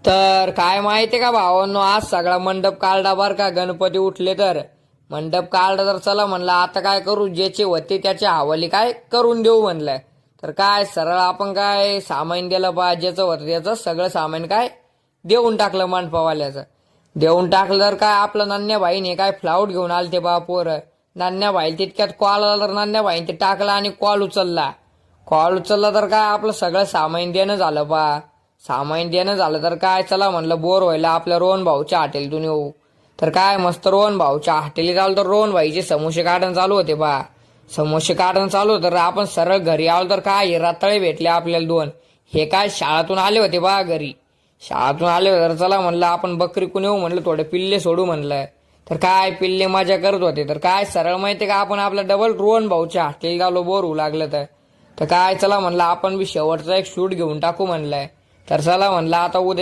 तर काय माहितीये का भावांनो, आज सगळा मंडप काढला बर का. गणपती उठले तर मंडप काढला तर चला म्हणलं आता काय करू, ज्याचे होते त्याच्या हवाली काय करून देऊ म्हणलं. तर काय सरळ आपण काय सामान दिलं पा, ज्याचं होतं त्याचं सगळं सामान काय देऊन टाकलं मंडपावाल्याचं. देऊन टाकलं तर काय आपलं नान्या भाईने काय फ्लाऊट घेऊन आले ते बा पोरं. नान्या भाई तितक्यात कॉल आला तर नान्या भाईने ते टाकला आणि कॉल उचलला. कॉल उचलला तर काय आपलं सगळं सामान देणं झालं पा. सामान देणं झालं तर काय चला म्हणलं बोर व्हायला आपल्या रोहन भाऊच्या हॉटेलतून येऊ. तर काय मस्त रोहन भाऊच्या हॉटेली आलो तर रोहन भाईचे समोसे काढणं चालू होते बा. समोसे काढणं चालू होतं तर आपण सरळ घरी आलो तर काय हे रताळे भेटले आपल्याला दोन. हे काय शाळातून आले होते बा घरी. शाळातून आले होते तर चला म्हणलं आपण बकरी कुण येऊ म्हणलं, थोडे पिल्ले सोडू म्हणलं. तर काय पिल्ले मजा करत होते. तर काय सरळ माहितीये का आपण आपल्या डबल रोहन भाऊच्या हॉटेल आलो बोर होऊ लागलं तर. तर काय चला म्हणलं आपण बी शेवटचा एक शूट घेऊन टाकू म्हणलंय. तर चला म्हणलं आता उद्या